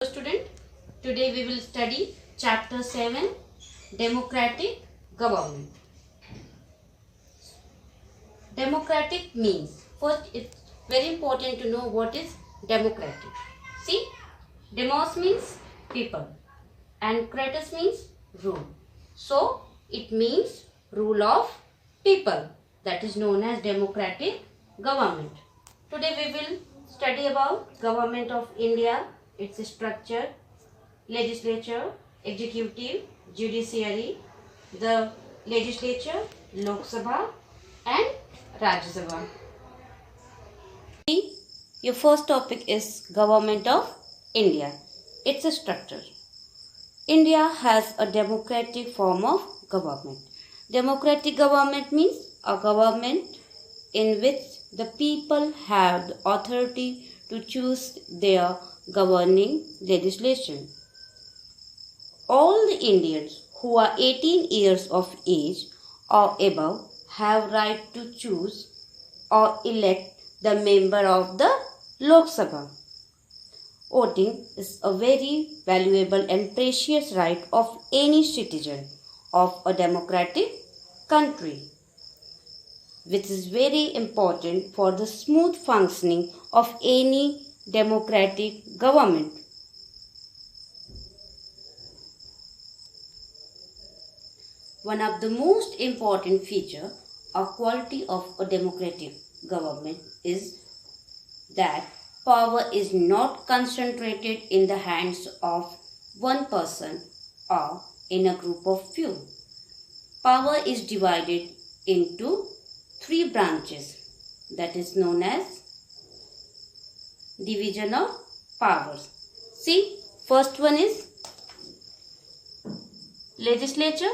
Student, today we will study chapter 7, democratic government. Democratic means, first it's very important to know what is democratic. See, demos means people and kratos means rule. So it means rule of people, that is known as democratic government. Today we will study about government of India, its structure, legislature, executive, judiciary, the legislature, Lok Sabha and Rajya Sabha. Your first topic is government of India, its structure. India has a democratic form of government. Democratic government means a government in which the people have the authority to choose their governing legislation. All the Indians who are 18 years of age or above have right to choose or elect the member of the Lok Sabha. Voting is a very valuable and precious right of any citizen of a democratic country, which is very important for the smooth functioning of any democratic government. One of the most important feature or quality of a democratic government is that power is not concentrated in the hands of one person or in a group of few. Power is divided into three branches, that is known as division of powers. See, first one is legislature.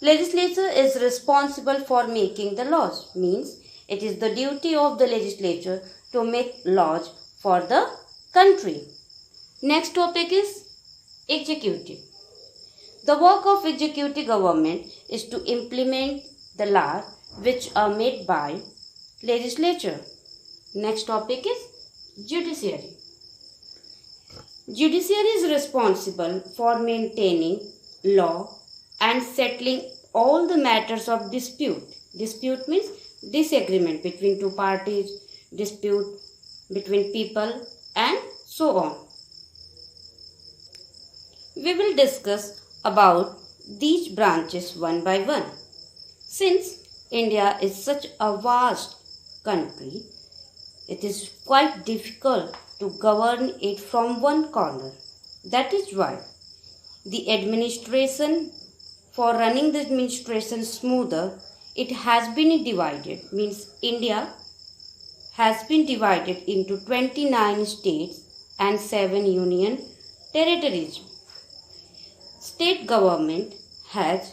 Legislature is responsible for making the laws, means it is the duty of the legislature to make laws for the country. Next topic is executive. The work of executive government is to implement the laws which are made by legislature. Next topic is judiciary. Judiciary is responsible for maintaining law and settling all the matters of dispute. Dispute means disagreement between two parties, dispute between people and so on. We will discuss about these branches one by one. Since India is such a vast country, it is quite difficult to govern it from one corner. That is why the administration, for running the administration smoother, it has been divided, means India has been divided into 29 states and 7 union territories. State government has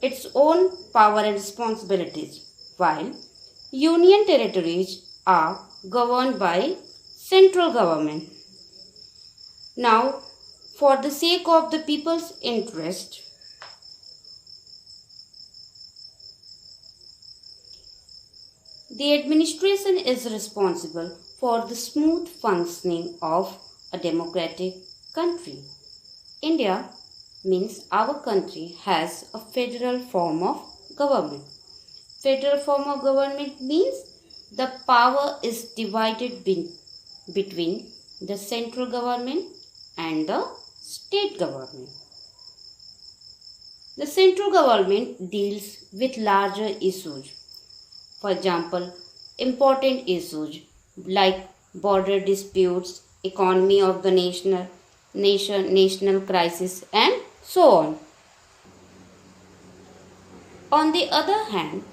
its own power and responsibilities, while union territories are governed by central government. Now, for the sake of the people's interest, the administration is responsible for the smooth functioning of a democratic country. India means our country has a federal form of government. Federal form of government means the power is divided between the central government and the state government. The central government deals with larger issues. For example, important issues like border disputes, economy of the national crisis and so on. On the other hand,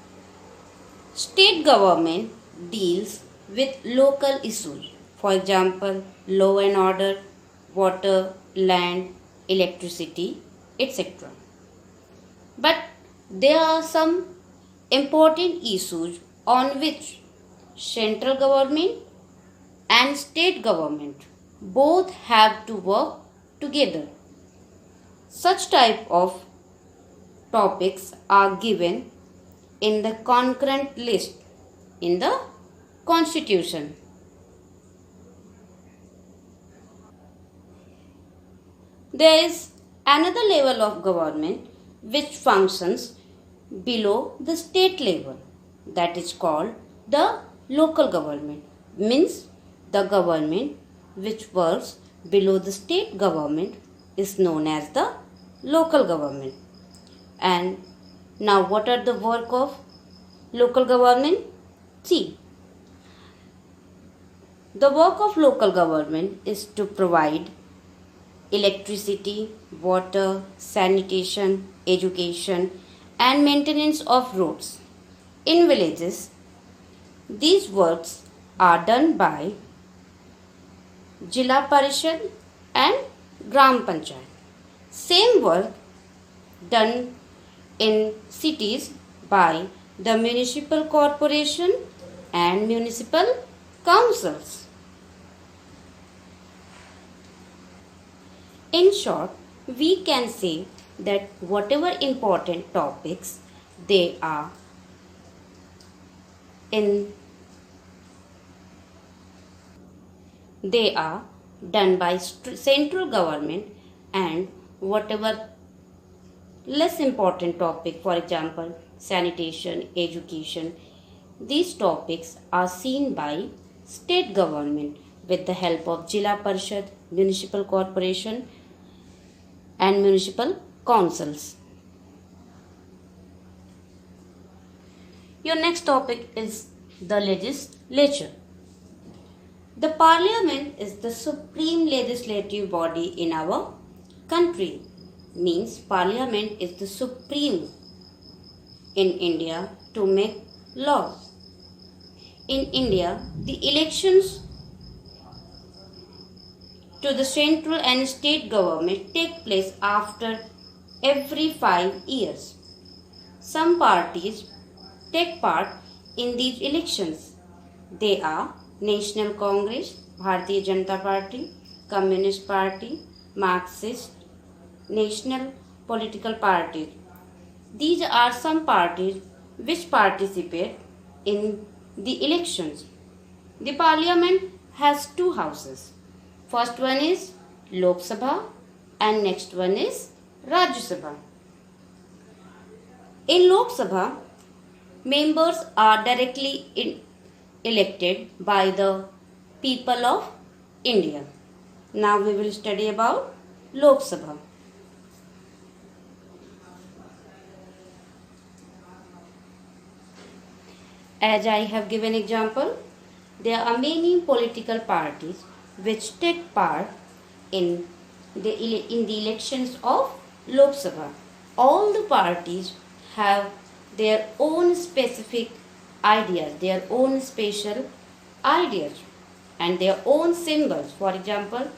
state government deals with local issues. For example, law and order, water, land, electricity, etc. But there are some important issues on which central government and state government both have to work together. Such type of topics are given in the concurrent list in the Constitution. There is another level of government which functions below the state level, that is called the local government. Means the government which works below the state government is known as the local government. And now what are the work of local government? See, the work of local government is to provide electricity, water, sanitation, education, and maintenance of roads in villages. These works are done by Jila Parishad and Gram Panchayat. Same work done in cities by the municipal corporation and municipal councils. In short, we can say that whatever important topics they are done by central government, and whatever less important topic, for example sanitation, education, these topics are seen by state government with the help of Jila Parishad, municipal corporation and municipal councils. Your next topic is the legislature. The parliament is the supreme legislative body in our country. Means parliament is the supreme in India to make laws. In India, the elections to the central and state government take place after every 5 years. Some parties take part in these elections. They are National Congress, Bharatiya Janata Party, Communist Party, Marxist, National Political Parties. These are some parties which participate in the elections. The parliament has two houses. First one is Lok Sabha and next one is Rajya Sabha. In Lok Sabha, members are directly elected by the people of India. Now we will study about Lok Sabha. As I have given example, there are many political parties which take part in the elections of Lok Sabha. All the parties have their own specific ideas, their own special ideas and their own symbols. For example,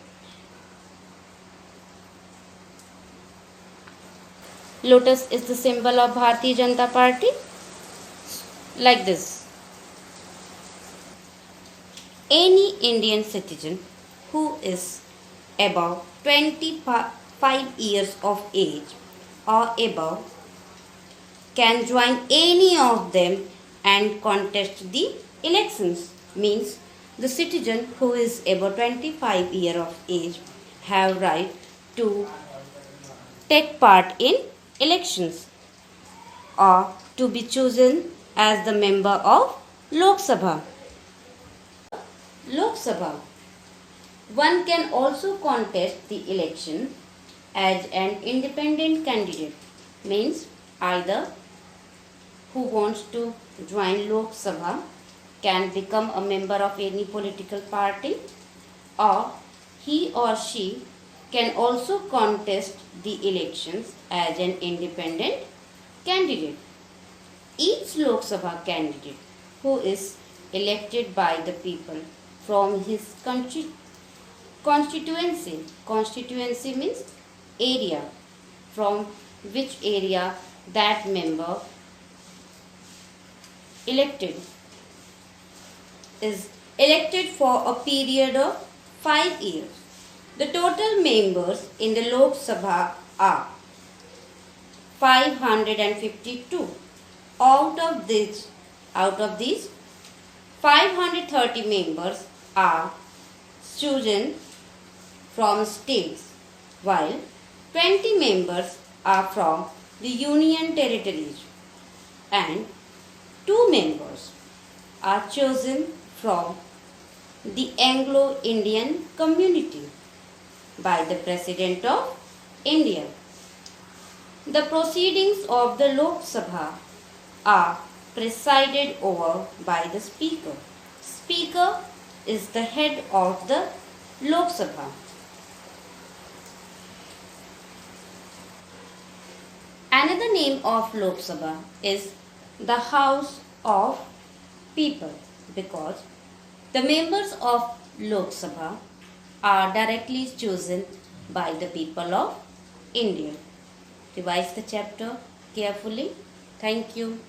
lotus is the symbol of Bharatiya Janata Party, like this. Any Indian citizen who is above 25 years of age or above can join any of them and contest the elections. Means the citizen who is above 25 years of age have right to take part in elections or to be chosen as the member of Lok Sabha. Lok Sabha. One can also contest the election as an independent candidate. Means either who wants to join Lok Sabha can become a member of any political party, or he or she can also contest the elections as an independent candidate. Each Lok Sabha candidate who is elected by the people from his constituency means area, from which area that member elected is elected for a period of 5 years. The total members in the Lok Sabha are 552. Out of these 530 members are chosen from states, while 20 members are from the Union Territories and 2 members are chosen from the Anglo-Indian community by the President of India. The proceedings of the Lok Sabha are presided over by the Speaker. Speaker is the head of the Lok Sabha. Another name of Lok Sabha is the House of People because the members of Lok Sabha are directly chosen by the people of India. Revise the chapter carefully. Thank you.